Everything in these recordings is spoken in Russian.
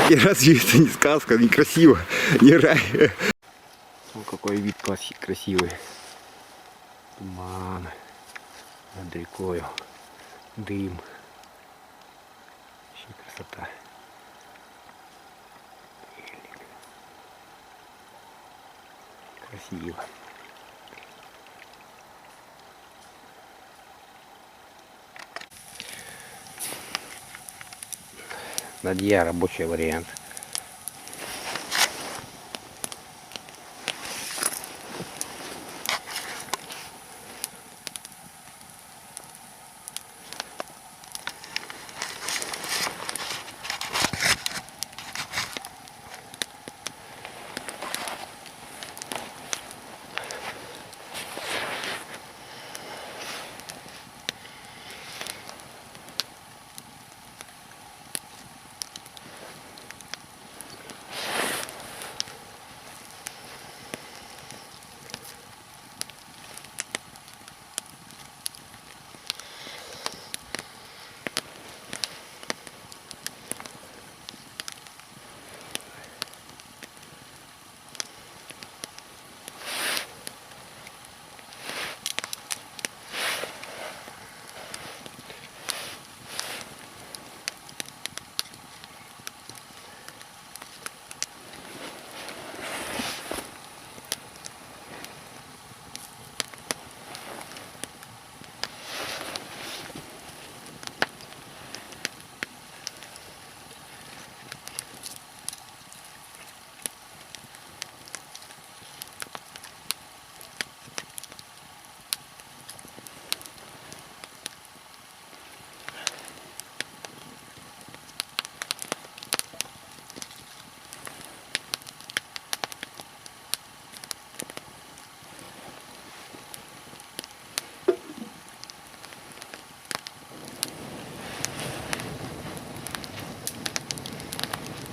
И разве это не сказка, не красиво, не рай? Ну, какой вид красивый. Туман над рекою, дым. Вообще красота. Красиво. Надья рабочий вариант.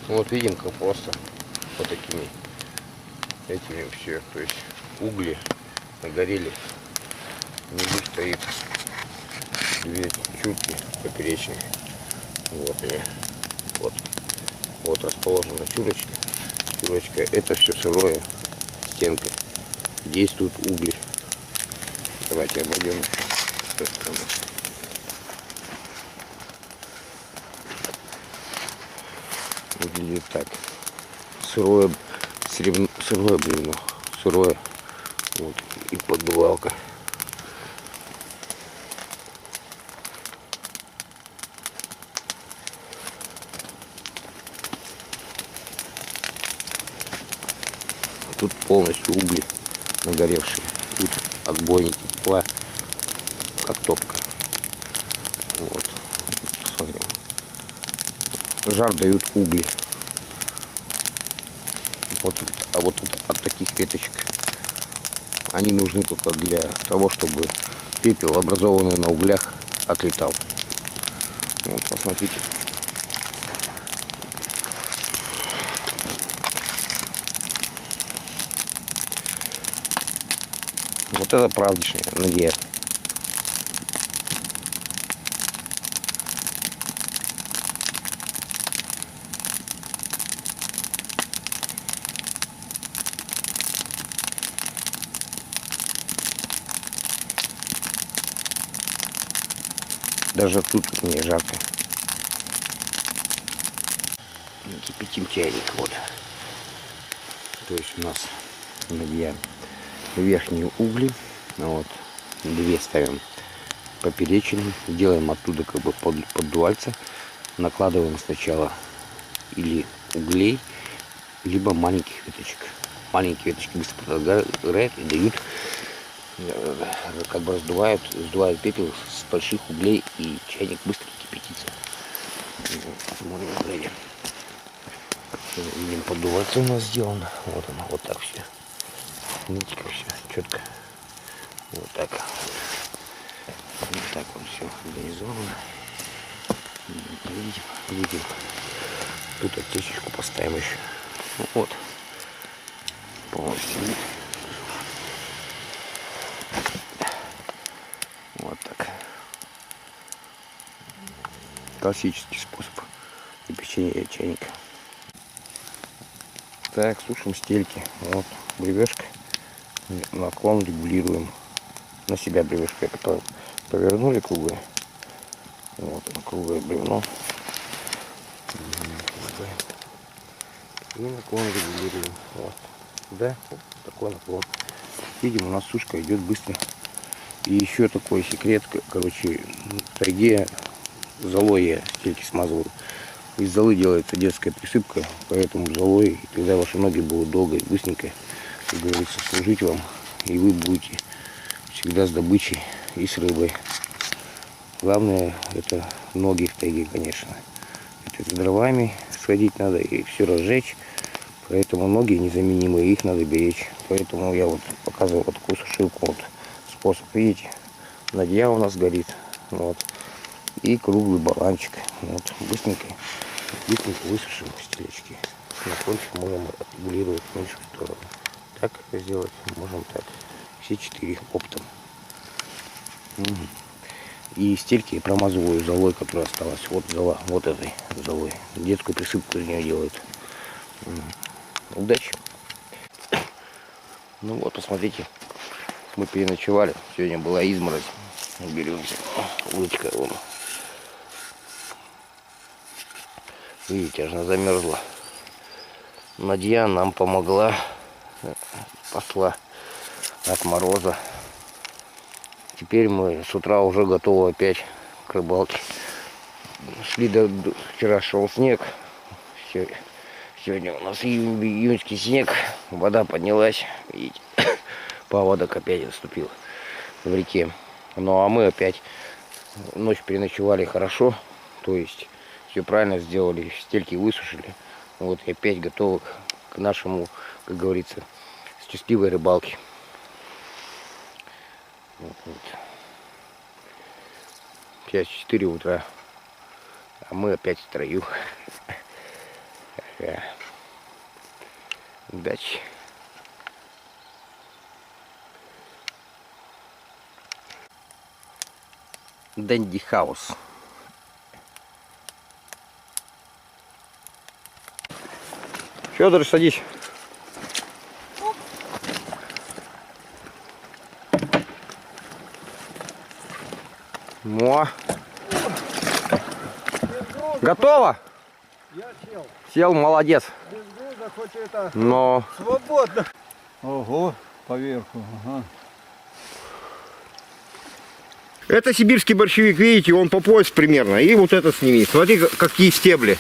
Вот видим, как просто вот такими этими все, то есть угли нагорели. Внизу стоит две чурки поперечные. Вот они. Вот расположена чурочка. Чурочка это все сырое, стенка. Действуют угли. Давайте обойдем с той стороны. Выглядит так. Сырое бревно. Сырое. Вот. И поддувалка. Тут полностью угли нагоревшие. Тут отбойники тепла, как топка. Вот. Смотрим. Жар дают угли. Вот, а вот тут от таких веточек они нужны только для того, чтобы пепел, образованный на углях, отлетал. Вот, посмотрите. Вот это правдишняя Надья. Даже тут мне жарко. Кипятим чайник, вот. То есть у нас Надья верхние угли, вот, две ставим поперечные, делаем оттуда как бы поддувальца, накладываем сначала или углей, либо маленьких веточек. Маленькие веточки быстро прогорают и дают, как бы сдувают пепел с больших углей, и чайник быстро кипятится. Смотрим сзади. Видим, поддувальца у нас сделано. Вот оно, вот так все. Видите, как все четко. Вот так. Вот так вот все организовано. Видим. Тут аптечечку поставим еще. Ну, вот. Полностью. Вот так. Классический способ кипячения чайника. Так, сушим стельки. Вот, бревешка. Наклон регулируем. На себя бревешкой повернули круглое. Вот, круглое бревно. И наклон регулируем. Вот. Да, вот такой наклон. Видим, у нас сушка идет быстро. И еще такой секрет, короче, в тайге золой я стельки смазываю. Из золы делается детская присыпка, поэтому золой, и тогда ваши ноги будут долго и быстренько, как говорится, служить вам. И вы будете всегда с добычей и с рыбой. Главное это ноги в тайге, конечно. Это с дровами сходить надо и все разжечь. Поэтому ноги незаменимые, их надо беречь. Поэтому я вот показываю вот такую сушилку. Вот способ, видите, надья у нас горит. Вот. И круглый баланчик. Вот. Быстренько высушим стелечки. Наклончик можем отрегулировать в меньшую сторону. Так сделать можем так. Все 4 оптом. И стельки я промазываю золой, которая осталась. Вот зола, вот этой золой. Детскую присыпку из нее делают. Удачи! Ну вот, посмотрите. Мы переночевали. Сегодня была изморозь. Беремся. Удочка вон. Видите, аж она замерзла. Надья нам помогла. Спасла от мороза. Теперь мы с утра уже готовы опять к рыбалке. Вчера шел снег. Сегодня у нас июньский снег. Вода поднялась. Видите, паводок опять наступил в реке. Ну а мы опять ночь переночевали хорошо. То есть все правильно сделали. Стельки высушили. Вот и опять готовы к нашему, как говорится, счастливой рыбалке. Вот. Сейчас 4 утра. А мы опять в строю. Удачи. Дэнди Хаус. Федор, садись. Во. Готово? Я сел. Сел, молодец. Без груза хоть это. Но Свободно. Ого, поверху. Ага. это сибирский борщевик, видите, он по пояс примерно. И вот это сними. Смотри, какие стебли.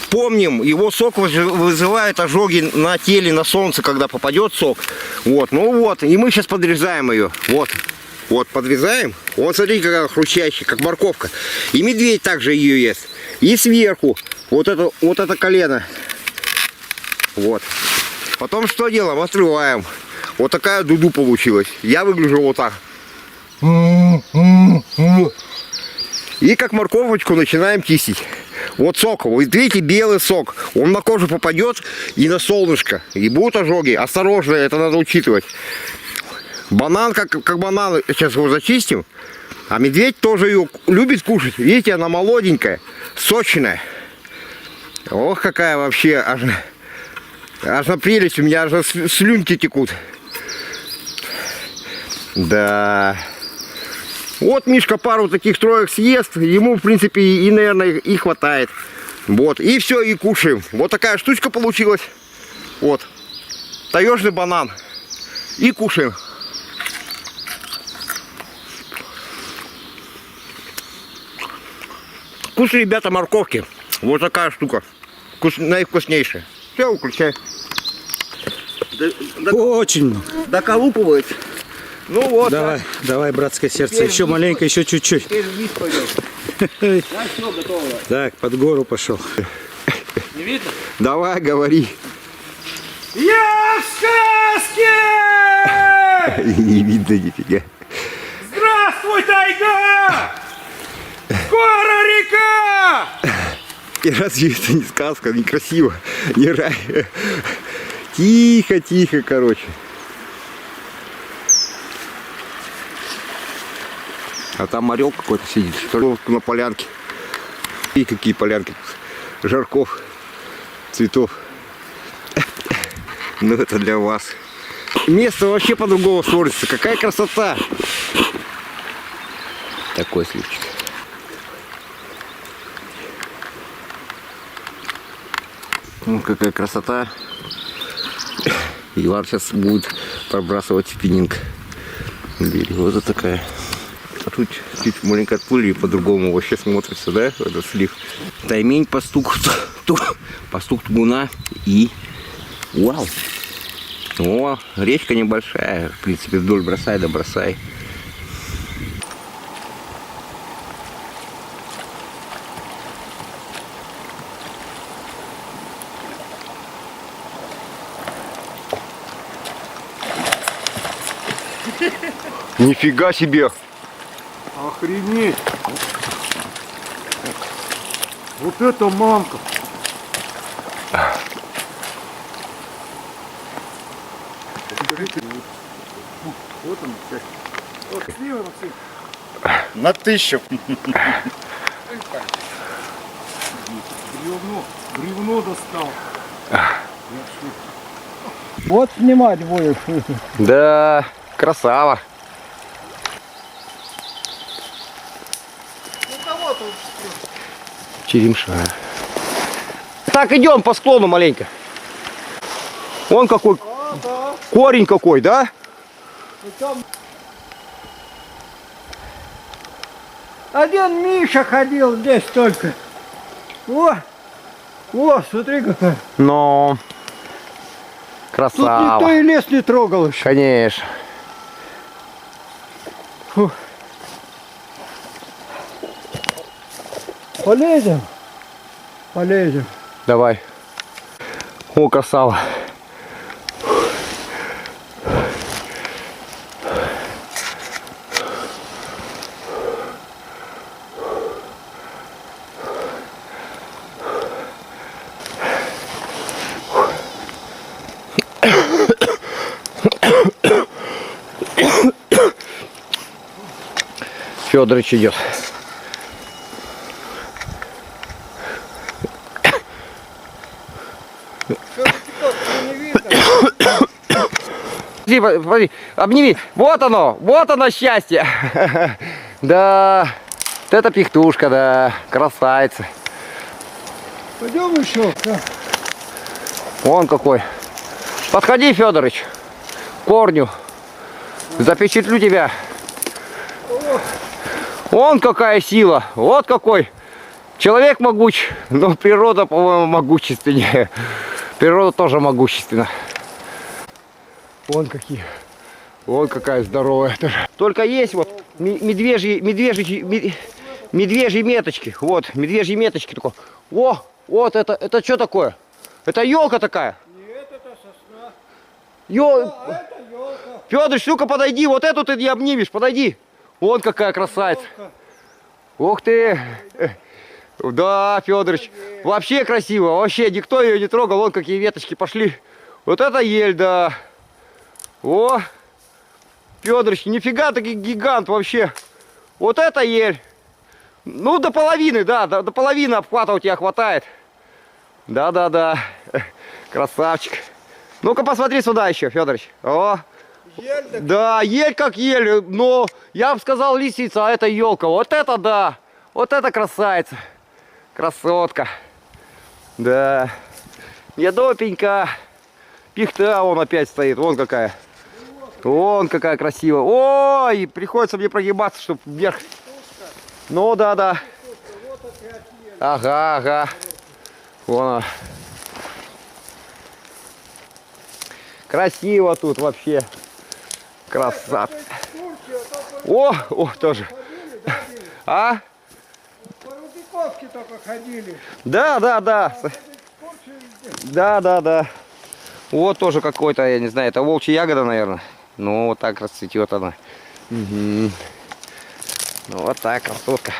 Помним, его сок вызывает ожоги на теле, на солнце, когда попадет сок. Вот, ну вот, и мы сейчас подрезаем ее. Вот, вот, подрезаем. Вот, смотрите, какая она хрустящая, как морковка. И медведь также ее ест. И сверху вот это колено. Вот. Потом что делаем? Отрываем. Вот такая дуду получилась. Я выгляжу вот так. И как морковочку начинаем чистить. Вот сок, вы видите, белый сок. Он на кожу попадет и на солнышко. И будут ожоги. Осторожно, это надо учитывать. Банан, как банан, сейчас его зачистим. А медведь тоже ее любит кушать. Видите, она молоденькая, сочная. Ох, какая вообще, аж на прелесть, у меня аж слюнки текут. Да. Вот Мишка пару таких троек съест, ему, в принципе, и, наверное, и хватает. Вот, и все, и кушаем. Вот такая штучка получилась. Вот. Таежный банан. И кушаем. Вкус, ребята, морковки. Вот такая штука. Наивкуснейшая. Все, выключай. Очень. Доколупывается. Ну вот. Давай, так. давай, братское сердце. Теперь Еще маленько, еще чуть-чуть. Теперь вниз пойдем. Да, все, готово. Так, под гору пошел. Не видно? Давай, говори. Я в сказке! Не видно нифига. Здравствуй, тайга! Скоро река! И разве это не сказка, не красиво, не рай? Тихо, тихо, короче. А там орел какой-то сидит, что ли, на полянке. И какие полянки. Жарков, цветов. Ну это для вас. Место вообще по-другому смотрится. Какая красота! Такой сливчик. Ну, какая красота. Иван сейчас будет пробрасывать спиннинг. Береза такая. А тут чуть маленько отплыли и по-другому вообще смотрится, да, этот слив. Таймень, пастух табуна и... Вау! О, речка небольшая. В принципе, вдоль бросай да бросай. Нифига себе! Охренеть! Вот это мамка! Вот он, кстати. Вот, слева, Максим. На 1000. Бревно достал. Вот снимать будешь. Да, красава. Черемша. Так, идем по склону маленько. Вон какой корень какой, да? Один Миша ходил здесь только. О, смотри какая. Но Тут красава. никто и лес не трогал еще. Конечно. Фу. Полезем. Полезем. Давай. О, красава. Федорович идет. Смотри, обними. Вот оно счастье. Да, вот это пихтушка, да, красавица. Пойдем еще. Вон какой. Подходи, Федорович, к корню. Запечатлю тебя. Вон какая сила. Вот какой. Человек могуч, но природа, по-моему, могущественнее. Природа тоже могущественна. Вон какие. Вон какая здоровая. Только есть вот медвежьи меточки. Вот, медвежьи меточки. Такой. О, вот это что такое? Это елка такая? Нет, это сосна. Это елка. Федорович, ну-ка подойди, вот эту ты не обнимешь, подойди. Вон какая красавица. Ух ты. Да, Федорович, вообще красиво, вообще никто ее не трогал, вон какие веточки пошли. Вот это ель, да. О, Федорович, нифига таки гигант вообще. Вот это ель. Ну, до половины, да, до половины обхвата у тебя хватает. Да. Красавчик. Ну-ка посмотри сюда еще, Федорович. О. Ель, так... Да, ель как ель, но я бы сказал лисица, а это елка. Вот это да, вот это красавица, красотка. Да, недопенька. Пихта вон опять стоит, вон какая. Вон какая красивая. Ой, приходится мне прогибаться, чтобы вверх. Ну да. Ага. Вон она. Красиво тут вообще. Красавцы. О, тоже. А? По Рудиковке только ходили. Да. Да. Вот тоже какой-то, я не знаю, это волчья ягода, наверное. Ну, вот так расцветет она. Угу. Вот так, красотка.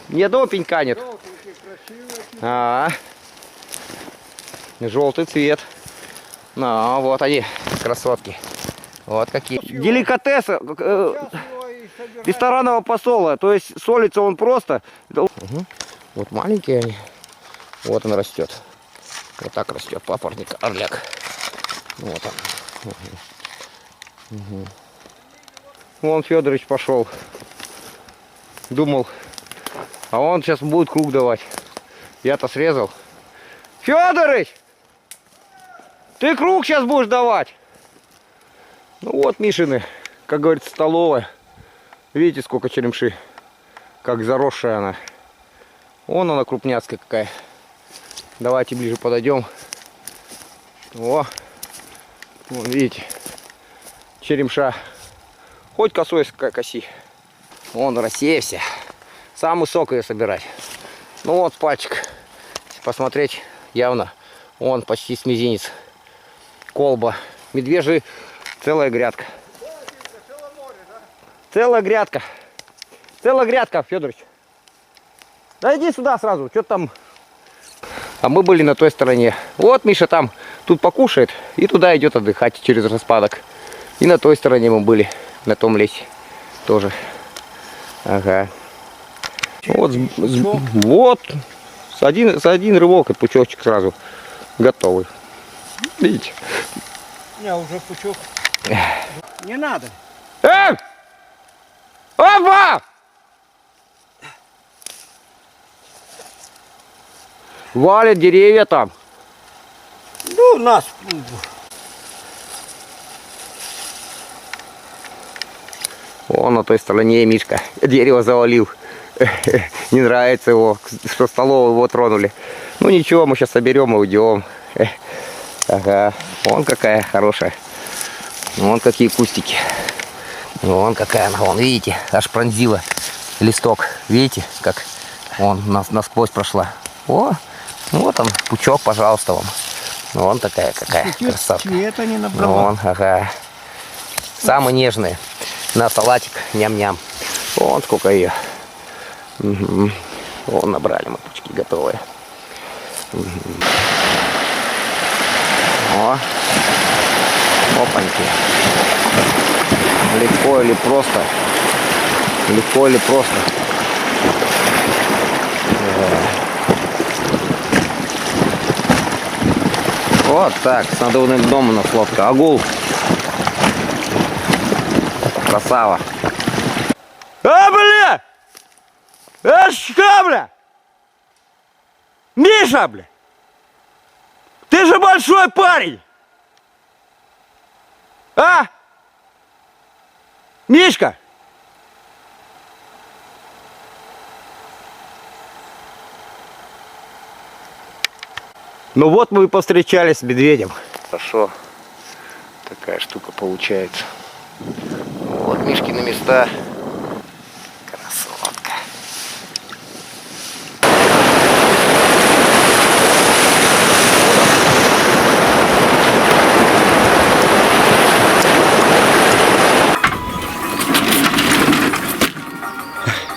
Недопенька нет. Желтый цвет. Ну, вот они, красотки. Вот какие. Деликатесы ресторанного посола. То есть солится он просто. Угу. Вот маленькие они. Вот он растет. Вот так растет папоротник орляк. Вот он. Угу. Вон Федорович пошел. Думал, а он сейчас будет круг давать. Я-то срезал. Федорович! Ты круг сейчас будешь давать. Ну вот Мишины, как говорится, столовая. Видите, сколько черемши. Как заросшая она. Вон она крупняцкая какая. Давайте ближе подойдем. О, вон, видите, черемша. Хоть косой коси. Вон Россия вся. Самый сок ее собирать. Ну вот пальчик. Если посмотреть, явно. Вон почти с мизинец. Колба. Медвежий. Целая грядка. Целая грядка. Целая грядка, Федорович. Да иди сюда сразу. Что там? А мы были на той стороне. Вот Миша там. Тут покушает. И туда идет отдыхать через распадок. И на той стороне мы были. На том лесе. Тоже. Ага. Вот. Вот. С один рывок и пучочек сразу готовый. Видите? Я уже пучок. Не надо. Опа! Валят деревья там. Ну, нас. Вон на той стороне Мишка дерево завалил. Не нравится его, что столовую его тронули. Ну ничего, мы сейчас соберем и уйдем. Ага, вон какая хорошая. Вон какие кустики. Вон какая она, вон, видите, аж пронзила листок. Видите, как он насквозь прошла. О, вот он, пучок, пожалуйста, вам. Вон такая какая красавка. Цвета не набрала. Вон, ага. Самые нежные. На салатик, ням-ням. Вон сколько ее. Угу. Вон набрали мы пучки готовые. Угу. О, опаньки. Легко или просто? Легко или просто? Вот так, с надувным дном у нас лодка. Агул. Красава. Бля! Что, бля? Миша, бля! Ты же большой парень! А? Мишка! Ну вот мы и повстречались с медведем. Хорошо. Такая штука получается. Вот Мишки на места. Красотка.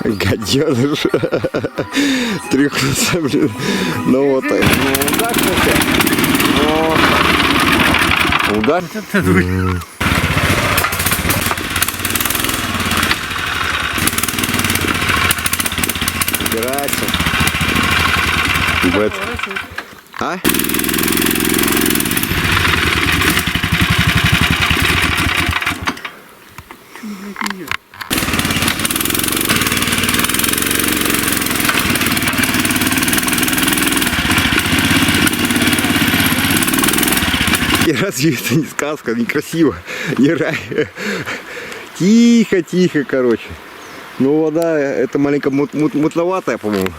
Гаденыш. Тряхнулся, блин. Ну вот так. Ну удачно все. Удар. Убирайся. Бэт. А? И разве это не сказка, некрасиво, не рай? Тихо, тихо, короче. Ну вода, это маленько мутноватая, по-моему.